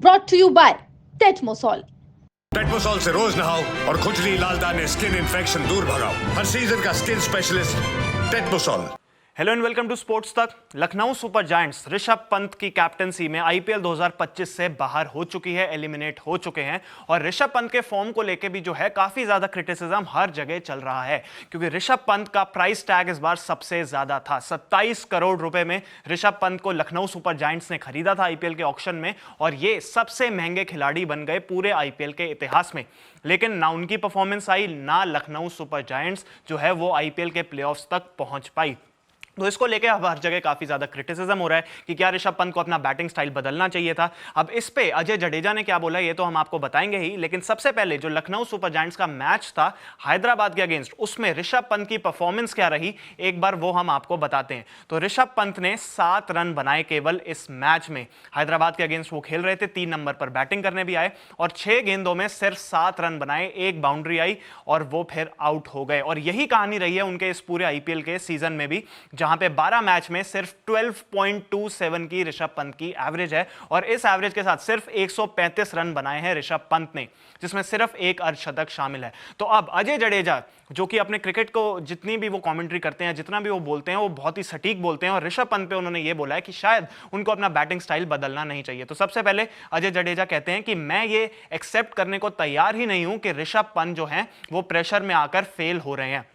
brought to you by Tetmosol. टेटमोसॉल से रोज नहाओ और खुजली लाल दाने स्किन इन्फेक्शन दूर भगाओ। हर सीजन का skin specialist Tetmosol. Hello and welcome to sports Tak. Lucknow Super Giants Rishabh Pant की कैप्टनसी में आईपीएल 2025 से बाहर हो चुकी है, एलिमिनेट हो चुके हैं। और ऋषभ पंत के फॉर्म को लेके भी जो है काफी ज्यादा क्रिटिसिज्म हर जगह चल रहा है, क्योंकि ऋषभ पंत का प्राइस टैग इस बार सबसे ज्यादा था। 27 करोड़ रुपए में ऋषभ पंत को लखनऊ सुपर जायंट्स ने खरीदा था आईपीएल के ऑक्शन में, और ये सबसे महंगे खिलाड़ी बन गए पूरे आईपीएल के इतिहास में। लेकिन ना उनकी परफॉर्मेंस आई, ना लखनऊ सुपर जायंट्स जो है वो आईपीएल के प्लेऑफ्स तक पहुंच पाई। तो इसको लेके अब हर जगह काफी ज्यादा क्रिटिसिज्म हो रहा है कि क्या ऋषभ पंत को अपना बैटिंग स्टाइल बदलना चाहिए था। अब इस पे अजय जडेजा ने क्या बोला ये तो हम आपको बताएंगे ही, लेकिन सबसे पहले जो लखनऊ सुपर जायंट्स का मैच था हैदराबाद के अगेंस्ट, उसमें ऋषभ पंत की परफॉर्मेंस क्या रही एक बार वो हम आपको बताते हैं। तो ऋषभ पंत ने 7 रन बनाए केवल इस मैच में। हैदराबाद के अगेंस्ट वो खेल रहे थे, 3 नंबर पर बैटिंग करने भी आए और 6 गेंदों में सिर्फ 7 रन बनाए, 1 बाउंड्री आई और वो फिर आउट हो गए। और यही कहानी रही है उनके इस पूरे आईपीएल के सीजन में भी, जहां पे 12 मैच में सिर्फ 12.27 की ऋषभ पंत की एवरेज है, और इस एवरेज के साथ सिर्फ 135 रन बनाए हैं ऋषभ पंत ने, जिसमें सिर्फ 1 अर्धशतक शामिल है। तो अब अजय जडेजा जो कि अपने क्रिकेट को जितनी भी वो कमेंट्री करते हैं, जितना भी वो बोलते हैं, वो बहुत ही सटीक बोलते हैं, और ऋषभ पंत पे उन्होंने ये बोला है कि शायद उनको अपना बैटिंग स्टाइल बदलना नहीं चाहिए। तो सबसे पहले अजय जडेजा कहते हैं कि मैं ये एक्सेप्ट करने को तैयार ही नहीं हूं कि ऋषभ पंत जो है वो प्रेशर में आकर फेल हो रहे हैं।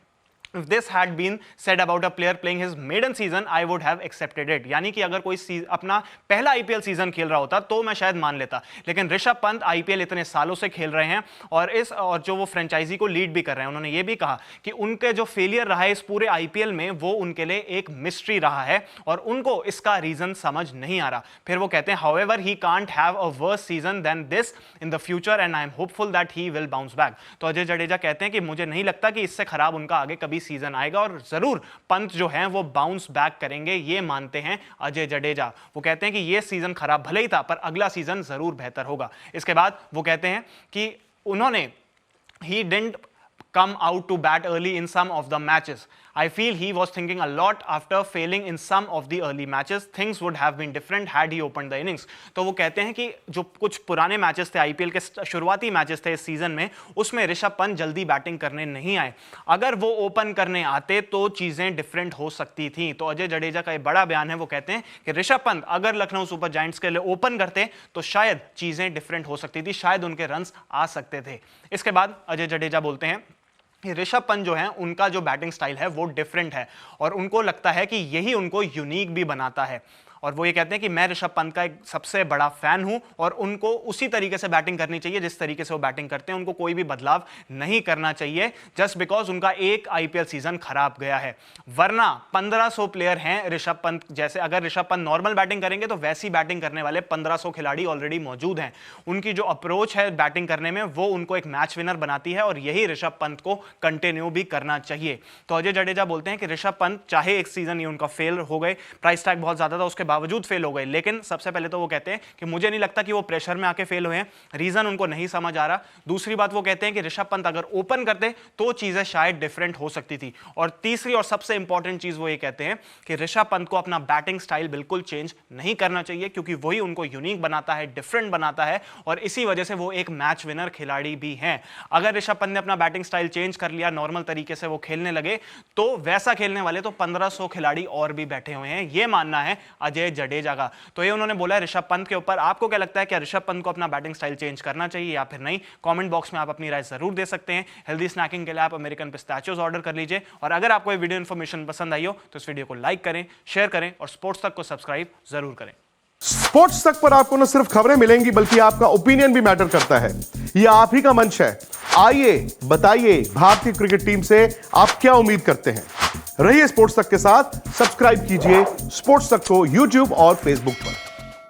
If this had been said about a player playing his maiden season, I would have accepted it। यानी कि अगर कोई अपना पहला आईपीएल सीजन खेल रहा होता तो मैं शायद मान लेता, लेकिन ऋषभ पंत आईपीएल इतने सालों से खेल रहे हैं और जो वो फ्रेंचाइजी को लीड भी कर रहे हैं। उन्होंने ये भी कहा कि उनके जो फेलियर रहा है इस पूरे आईपीएल में वो उनके लिए एक मिस्ट्री रहा है और उनको इसका रीजन समझ नहीं आ रहा। फिर वो कहते हैं however he can't have a worse season than this in the future and I am hopeful that he will bounce back। तो अजय जडेजा कहते हैं कि मुझे नहीं लगता कि इससे खराब उनका आगे कभी सीजन आएगा और जरूर पंत जो हैं वो बाउंस बैक करेंगे, ये मानते हैं अजय जडेजा। वो कहते हैं कि ये सीजन खराब भले ही था पर अगला सीजन जरूर बेहतर होगा। इसके बाद वो कहते हैं कि उन्होंने he didn't come out to bat early in some of the matches. I feel he was thinking a lot after failing in some of the early matches. Things would have been different had he opened the innings। तो वो कहते हैं कि जो कुछ पुराने matches थे, IPL के शुरुआती मैचेस थे इस सीजन में, उसमें ऋषभ पंत जल्दी बैटिंग करने नहीं आए। अगर वो ओपन करने आते तो चीजें डिफरेंट हो सकती थी। तो अजय जडेजा का एक बड़ा बयान है, वो कहते हैं कि ऋषभ पंत अगर लखनऊ सुपर जायंट्स के लिए ओपन करते तो शायद चीजें डिफरेंट हो सकती थी, शायद उनके रन्स आ सकते थे। इसके बाद अजय जडेजा बोलते हैं ऋषभ पंत जो है उनका जो बैटिंग स्टाइल है वो डिफरेंट है और उनको लगता है कि यही उनको यूनिक भी बनाता है। और वो ये कहते हैं कि मैं ऋषभ पंत का एक सबसे बड़ा फैन हूं और उनको उसी तरीके से बैटिंग करनी चाहिए जिस तरीके से वो बैटिंग करते हैं। उनको कोई भी बदलाव नहीं करना चाहिए जस्ट बिकॉज उनका एक आईपीएल सीजन खराब गया है, वरना 1500 प्लेयर हैं ऋषभ पंत जैसे। अगर ऋषभ पंत नॉर्मल बैटिंग करेंगे तो वैसी बैटिंग करने वाले 1500 खिलाड़ी ऑलरेडी मौजूद हैं। उनकी जो अप्रोच है बैटिंग करने में वो उनको एक मैच विनर बनाती है और यही ऋषभ पंत को कंटिन्यू भी करना चाहिए। तो अजय जडेजा बोलते हैं कि ऋषभ पंत चाहे एक सीजन ये उनका फेल हो गए, प्राइस टैग बहुत ज्यादा था उसके बावजूद फेल हो गए, लेकिन सबसे पहले तो वो कहते हैं कि मुझे नहीं लगता कि वो प्रेशर में आके फेल हुए हैं, रीजन उनको नहीं समझ आ रहा। दूसरी बात वो कहते हैं कि ऋषभ पंत अगर ओपन करते तो चीजें शायद डिफरेंट हो सकती थी। और तीसरी और सबसे इंपॉर्टेंट चीज वो ये कहते हैं कि ऋषभ पंत को अपना बैटिंग स्टाइल बिल्कुल चेंज नहीं करना चाहिए, क्योंकि वही उनको यूनिक बनाता है, डिफरेंट बनाता है और इसी वजह से वो एक मैच विनर खिलाड़ी भी हैं। अगर ऋषभ पंत ने अपना बैटिंग स्टाइल चेंज कर लिया, नॉर्मल तरीके से वो खेलने लगे, तो वैसा खेलने वाले तो 1500 खिलाड़ी और भी बैठे हुए हैं, ये मानना है अजय जडेजा का। तो ये उन्होंने बोला ऋषभ पंत के ऊपर। आपको क्या लगता है कि ऋषभ पंत को अपना बैटिंग स्टाइल चेंज करना चाहिए या फिर नहीं? कमेंट बॉक्स में आप अपनी राय जरूर दे सकते हैं। हेल्दी स्नैकिंग के लिए आप अमेरिकन पिस्ताचियोज ऑर्डर कर लीजिए। और अगर आपको ये वीडियो इन्फॉर्मेशन पसंद आई हो तो इस वीडियो को लाइक करें, शेयर करें और स्पोर्ट्स तक को सब्सक्राइब जरूर करें। स्पोर्ट्स तक पर आपको न सिर्फ खबरें मिलेंगी बल्कि आपका ओपिनियन भी मैटर करता है। यह आप ही का मंच है। आइए बताइए भारतीय क्रिकेट टीम से आप क्या उम्मीद करते हैं। रहिए स्पोर्ट्स तक के साथ, सब्सक्राइब कीजिए स्पोर्ट्स तक को यूट्यूब और फेसबुक पर।